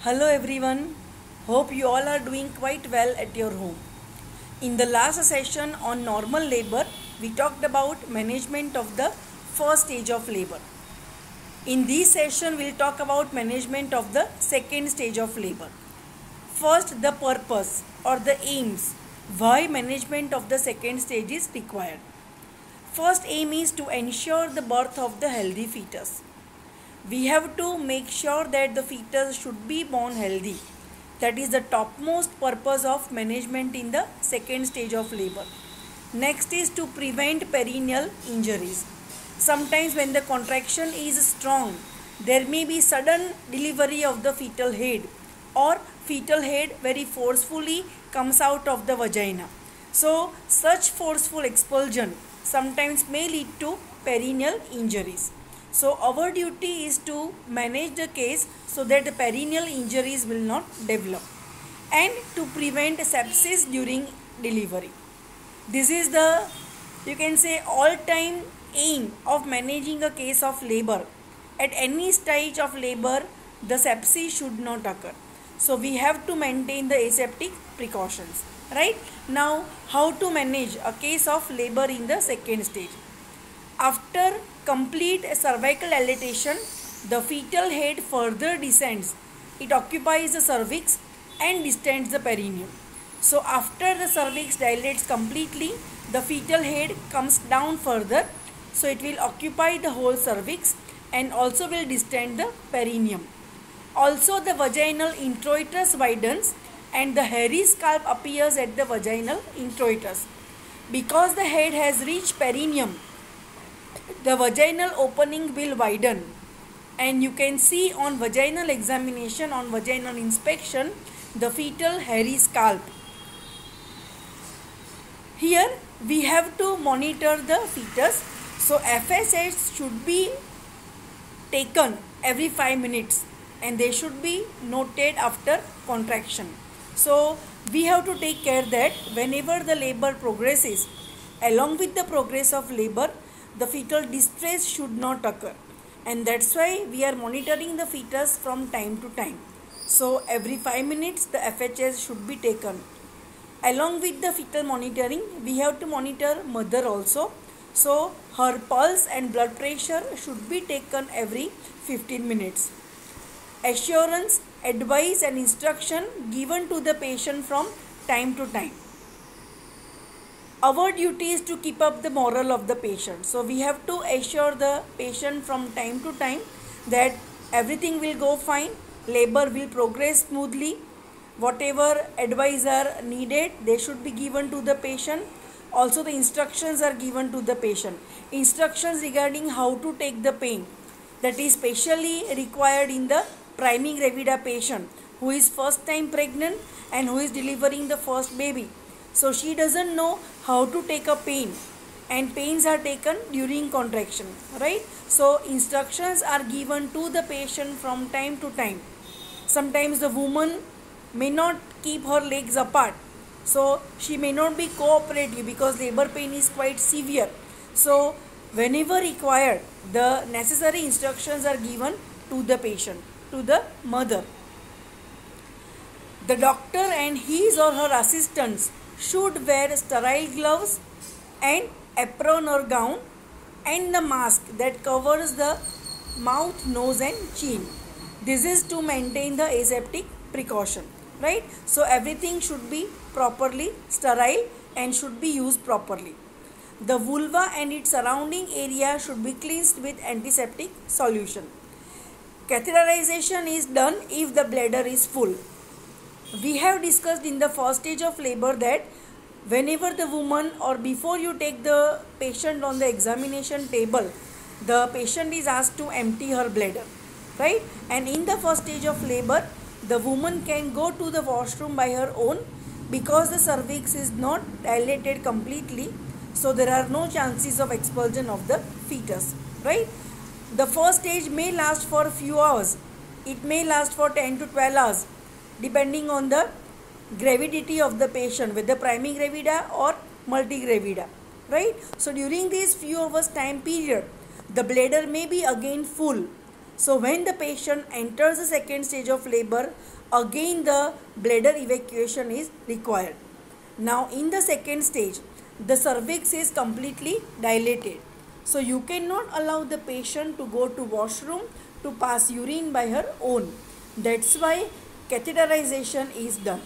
Hello everyone, hope you all are doing quite well at your home. In the last session on normal labor, we talked about management of the first stage of labor. In this session, we'll talk about management of the second stage of labor. First, the purpose or the aims, why management of the second stage is required. First aim is to ensure the birth of the healthy fetus. We have to make sure that the fetus should be born healthy. That is the topmost purpose of management in the second stage of labor. Next is to prevent perineal injuries. Sometimes when the contraction is strong, there may be sudden delivery of the fetal head, or fetal head very forcefully comes out of the vagina. So such forceful expulsion sometimes may lead to perineal injuries. So our duty is to manage the case so that the perineal injuries will not develop and to prevent sepsis during delivery. This is the, you can say, all-time aim of managing a case of labor. At any stage of labor, the sepsis should not occur. So we have to maintain the aseptic precautions. Right? Now, how to manage a case of labor in the second stage? After complete cervical dilatation, the fetal head further descends. It occupies the cervix and distends the perineum. So after the cervix dilates completely, the fetal head comes down further. So it will occupy the whole cervix and also will distend the perineum. Also the vaginal introitus widens and the hairy scalp appears at the vaginal introitus. Because the head has reached perineum, the vaginal opening will widen, and you can see on vaginal examination, on vaginal inspection, the fetal hairy scalp. Here we have to monitor the fetus. So FSH should be taken every 5 minutes and they should be noted after contraction. So we have to take care that whenever the labor progresses, along with the progress of labor, the fetal distress should not occur, and that's why we are monitoring the fetus from time to time. So every 5 minutes the FHS should be taken. Along with the fetal monitoring, we have to monitor mother also. So her pulse and blood pressure should be taken every 15 minutes. Assurance, advice and instruction given to the patient from time to time. Our duty is to keep up the morale of the patient. So we have to assure the patient from time to time that everything will go fine, labor will progress smoothly, whatever advice are needed, they should be given to the patient. Also the instructions are given to the patient. Instructions regarding how to take the pain, that is specially required in the priming gravida patient who is first time pregnant and who is delivering the first baby. So she doesn't know how to take a pain, and pains are taken during contraction, right? So instructions are given to the patient from time to time. Sometimes the woman may not keep her legs apart, so she may not be cooperative because labor pain is quite severe. So whenever required, the necessary instructions are given to the patient, to the mother. The doctor and his or her assistants should wear sterile gloves and apron or gown and the mask that covers the mouth, nose and chin. This is to maintain the aseptic precaution, right? So everything should be properly sterile and should be used properly. The vulva and its surrounding area should be cleansed with antiseptic solution. Catheterization is done if the bladder is full. We have discussed in the first stage of labor that whenever the woman or before you take the patient on the examination table, the patient is asked to empty her bladder, right? And in the first stage of labor, the woman can go to the washroom by her own because the cervix is not dilated completely. So there are no chances of expulsion of the fetus, right? The first stage may last for a few hours. It may last for 10 to 12 hours. Depending on the gravidity of the patient, whether priming gravida or multigravida, right? So during this few hours time period, the bladder may be again full. So when the patient enters the second stage of labor, again the bladder evacuation is required. Now in the second stage, the cervix is completely dilated. So you cannot allow the patient to go to washroom to pass urine by her own. That's why catheterization is done.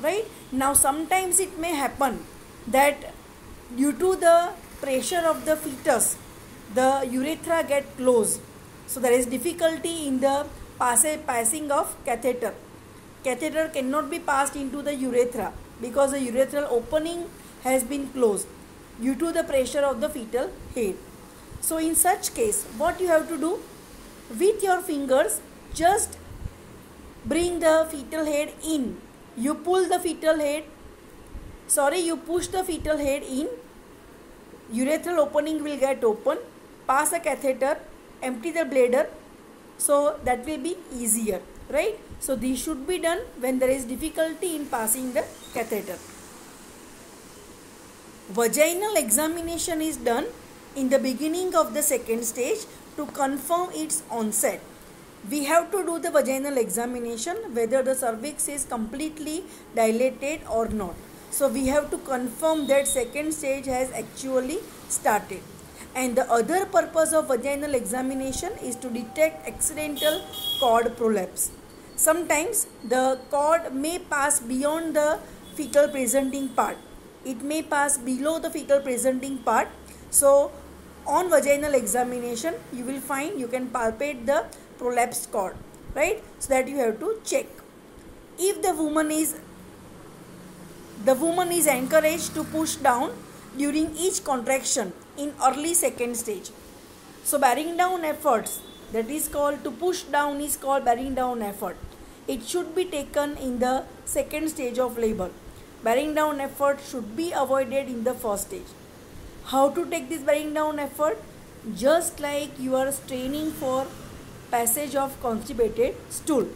Right? Now sometimes it may happen that due to the pressure of the fetus, the urethra get closed. So there is difficulty in the passing of catheter. Catheter cannot be passed into the urethra because the urethral opening has been closed due to the pressure of the fetal head. So in such case, what you have to do? With your fingers, just bring the fetal head in. You push the fetal head in, urethral opening will get open, pass a catheter, empty the bladder, so that will be easier, right? So this should be done when there is difficulty in passing the catheter. Vaginal examination is done in the beginning of the second stage to confirm its onset. We have to do the vaginal examination whether the cervix is completely dilated or not. So we have to confirm that second stage has actually started. And the other purpose of vaginal examination is to detect accidental cord prolapse. Sometimes the cord may pass beyond the fecal presenting part. It may pass below the fecal presenting part. So on vaginal examination, you will find you can palpate the prolapsed cord, right? So that you have to check. If the woman is encouraged to push down during each contraction in early second stage. So bearing down efforts, that is called, to push down is called bearing down effort. It should be taken in the second stage of labor. Bearing down effort should be avoided in the first stage. How to take this bearing down effort? Just like you are straining for passage of constipated stool.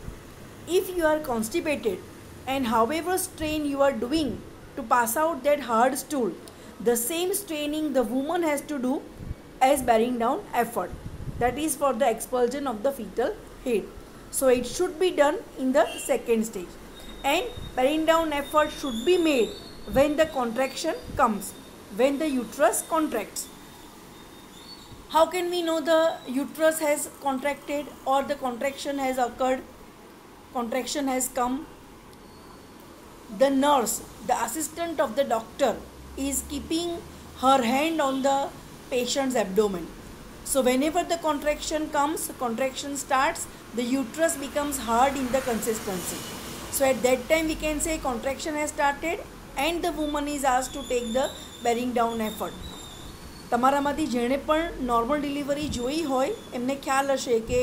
If you are constipated and however strain you are doing to pass out that hard stool, the same straining the woman has to do as bearing down effort. That is for the expulsion of the fetal head. So it should be done in the second stage. And bearing down effort should be made when the contraction comes, when the uterus contracts. How can we know the uterus has contracted or the contraction has occurred, contraction has come? The nurse, the assistant of the doctor, is keeping her hand on the patient's abdomen. So whenever the contraction comes, contraction starts, the uterus becomes hard in the consistency. So at that time we can say contraction has started and the woman is asked to take the bearing down effort. તમારામાંથી જેણે પણ normal delivery જોઈ હોય એમને ખ્યાલ હશે કે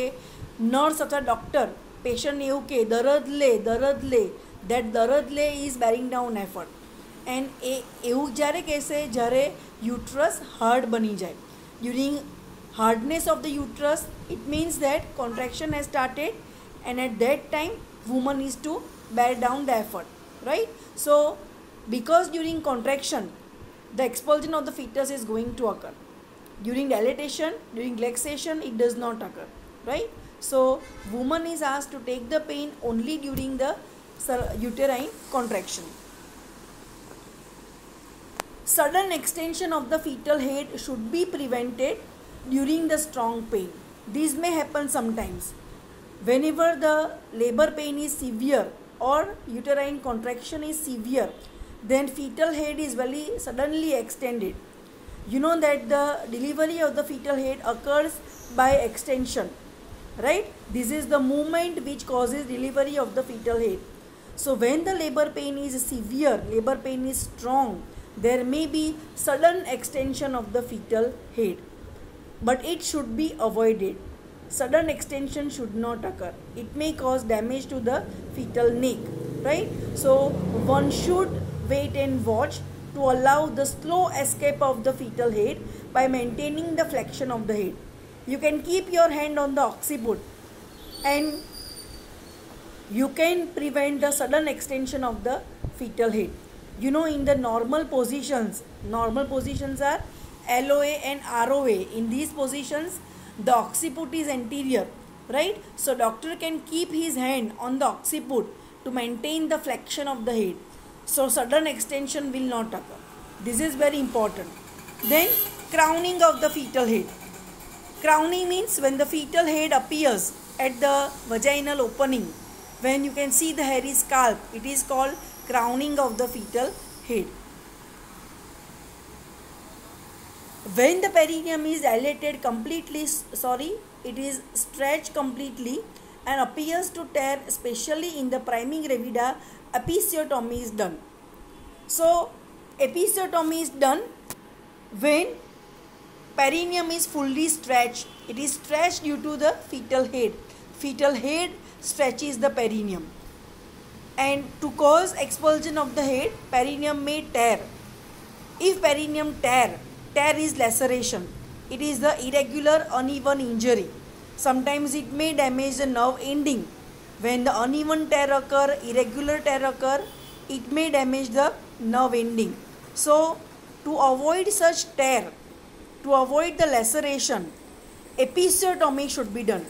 nurse અથવા ડૉક્ટર પેશન્ટને એવું કે દરદ લે, દેટ દરદ લે is bearing down effort. And એવું જ્યારે કહેશે જ્યારે યુટ્રસ હાર્ડ બની જાય. During hardness of the uterus it means that contraction has started and at that time woman is to bear down the effort, right? So because during contraction the expulsion of the fetus is going to occur, during dilatation, during relaxation it does not occur, right? So woman is asked to take the pain only during the uterine contraction. Sudden extension of the fetal head should be prevented during the strong pain. This may happen sometimes. Whenever the labor pain is severe or uterine contraction is severe, then fetal head is very suddenly extended. You know that the delivery of the fetal head occurs by extension, right? This is the movement which causes delivery of the fetal head. So when the labor pain is severe, labor pain is strong, there may be sudden extension of the fetal head, but it should be avoided. Sudden extension should not occur. It may cause damage to the fetal neck, right? So one should wait and watch to allow the slow escape of the fetal head by maintaining the flexion of the head. You can keep your hand on the occiput and you can prevent the sudden extension of the fetal head. You know, in the normal positions are LOA and ROA. In these positions the occiput is anterior, right? So doctor can keep his hand on the occiput to maintain the flexion of the head, so sudden extension will not occur. This is very important. Then crowning of the fetal head. Crowning means when the fetal head appears at the vaginal opening, when you can see the hairy scalp, it is called crowning of the fetal head. When the perineum is dilated completely, it is stretched completely and appears to tear, especially in the priming gravida, episiotomy is done. So episiotomy is done when perineum is fully stretched. It is stretched due to the fetal head. Fetal head stretches the perineum, and to cause expulsion of the head, perineum may tear. If perineum tear is laceration. It is the irregular uneven injury. Sometimes it may damage the nerve ending. When the uneven tear occur, irregular tear occur, it may damage the nerve ending. So to avoid such tear, to avoid the laceration, episiotomy should be done.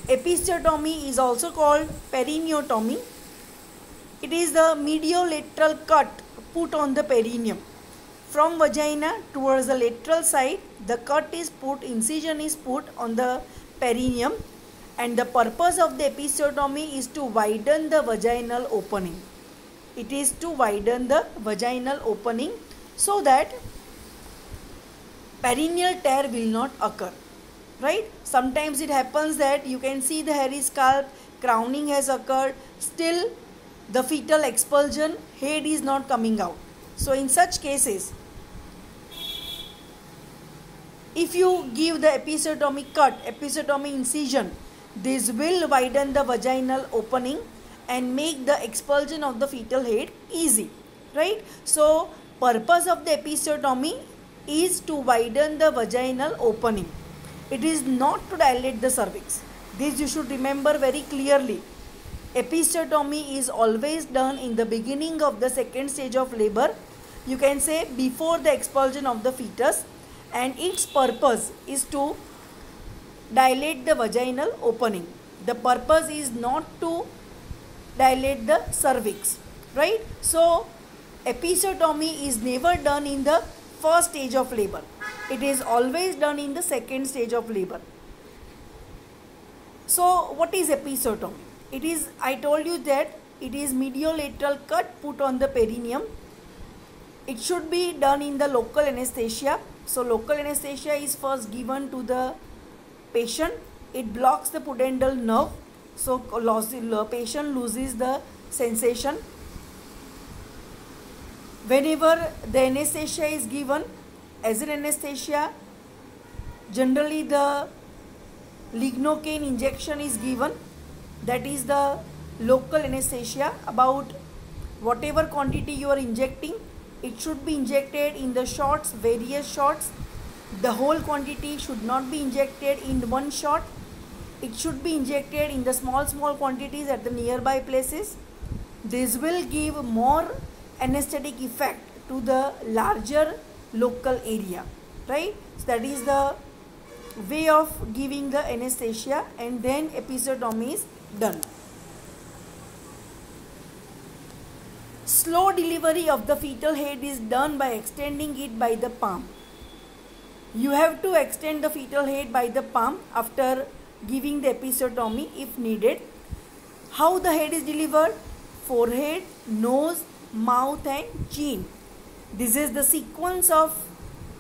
Episiotomy is also called perineotomy. It is the mediolateral cut put on the perineum. From vagina towards the lateral side, the cut is put, incision is put on the perineum, and the purpose of the episiotomy is to widen the vaginal opening. It is to widen the vaginal opening so that perineal tear will not occur, right? Sometimes it happens that you can see the hairy scalp, crowning has occurred, still the fetal expulsion, head is not coming out. So in such cases, if you give the episiotomy cut, episiotomy incision, this will widen the vaginal opening and make the expulsion of the fetal head easy, right? So purpose of the episiotomy is to widen the vaginal opening. It is not to dilate the cervix. This you should remember very clearly. Episiotomy is always done in the beginning of the second stage of labor. You can say before the expulsion of the fetus, and its purpose is to dilate the vaginal opening. The purpose is not to dilate the cervix, right? So episiotomy is never done in the first stage of labor. It is always done in the second stage of labor. So what is episiotomy? It is, I told you that it is mediolateral cut put on the perineum. It should be done in the local anesthesia. So local anesthesia is first given to the patient. It blocks the pudendal nerve. So patient loses the sensation. Whenever the anesthesia is given, as an anesthesia, generally the lignocaine injection is given. That is the local anesthesia. About whatever quantity you are injecting, it should be injected in the shots, various shots. The whole quantity should not be injected in one shot. It should be injected in the small quantities at the nearby places. This will give more anesthetic effect to the larger local area, right? So that is the way of giving the anesthesia, and then episiotomy is done. Slow delivery of the fetal head is done by extending it by the palm. You have to extend the fetal head by the palm after giving the episiotomy if needed. How the head is delivered? Forehead, nose, mouth and chin. This is the sequence of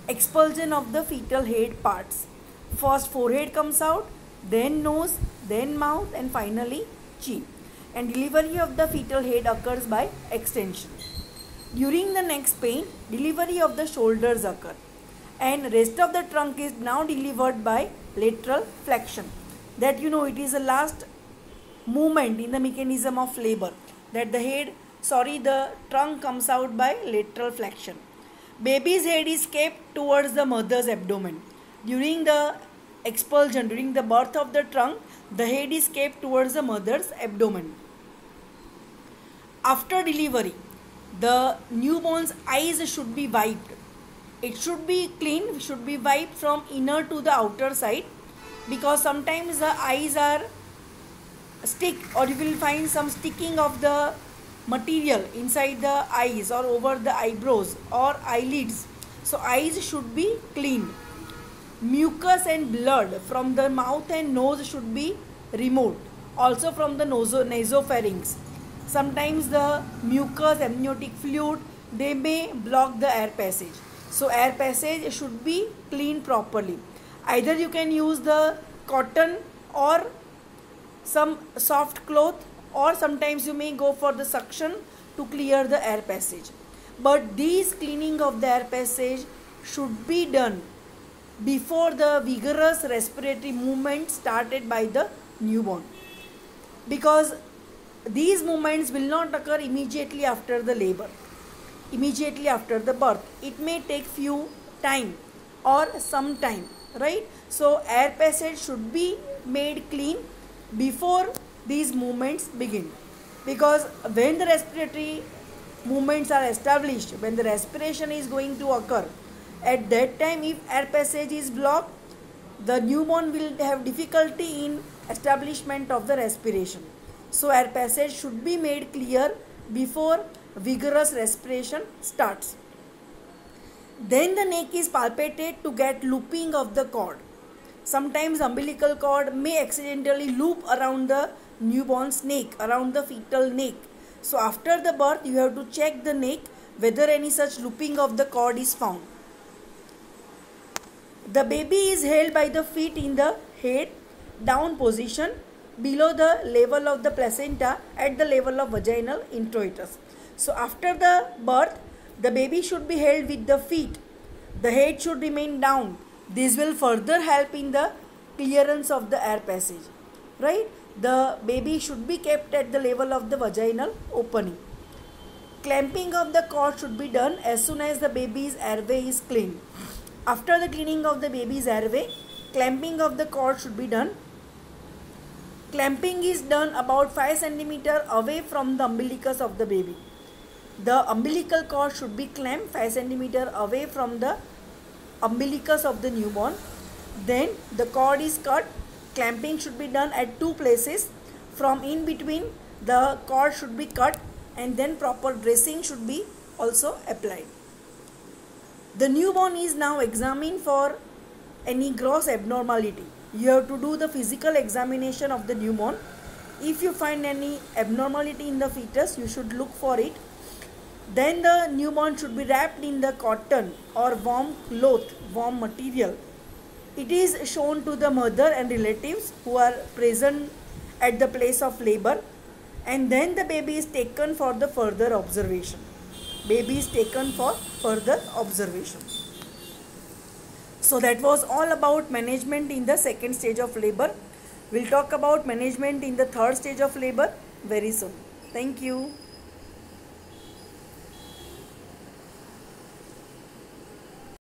expulsion of the fetal head parts. First forehead comes out, then nose, then mouth and finally chin. And delivery of the fetal head occurs by extension. During the next pain, delivery of the shoulders occur, and rest of the trunk is now delivered by lateral flexion. That you know, it is the last movement in the mechanism of labor, that the trunk comes out by lateral flexion. Baby's head is kept towards the mother's abdomen. During the expulsion, during the birth of the trunk, the head is kept towards the mother's abdomen. After delivery, the newborn's eyes should be wiped. It should be clean, should be wiped from inner to the outer side. because sometimes the eyes are stick, or you will find some sticking of the material inside the eyes or over the eyebrows or eyelids. So eyes should be clean. Mucus and blood from the mouth and nose should be removed. Also from the nasopharynx. Sometimes the mucus, amniotic fluid, they may block the air passage. So air passage should be cleaned properly. Either you can use the cotton or some soft cloth, or sometimes you may go for the suction to clear the air passage. But these cleaning of the air passage should be done before the vigorous respiratory movement started by the newborn, because these movements will not occur immediately after the labor, immediately after the birth. It may take few time or some time, right? So air passage should be made clean before these movements begin, because when the respiratory movements are established, when the respiration is going to occur, at that time if air passage is blocked, the newborn will have difficulty in establishment of the respiration. So air passage should be made clear before vigorous respiration starts. Then the neck is palpated to get looping of the cord. Sometimes umbilical cord may accidentally loop around the newborn's neck, around the fetal neck. So after the birth, you have to check the neck whether any such looping of the cord is found. The baby is held by the feet in the head down position below the level of the placenta at the level of vaginal introitus. So after the birth, the baby should be held with the feet. The head should remain down. This will further help in the clearance of the air passage, right? The baby should be kept at the level of the vaginal opening. Clamping of the cord should be done as soon as the baby's airway is clean. After the cleaning of the baby's airway, clamping of the cord should be done. Clamping is done about 5 cm away from the umbilicus of the baby. The umbilical cord should be clamped 5 cm away from the umbilicus of the newborn. Then the cord is cut. Clamping should be done at 2 places. From in between, the cord should be cut, and then proper dressing should be also applied. The newborn is now examined for any gross abnormality. You have to do the physical examination of the newborn. If you find any abnormality in the fetus, you should look for it. Then the newborn should be wrapped in the cotton or warm cloth, warm material. It is shown to the mother and relatives who are present at the place of labor, and then the baby is taken for the further observation. Baby is taken for further observation. So that was all about management in the second stage of labor. We'll talk about management in the third stage of labor very soon. Thank you.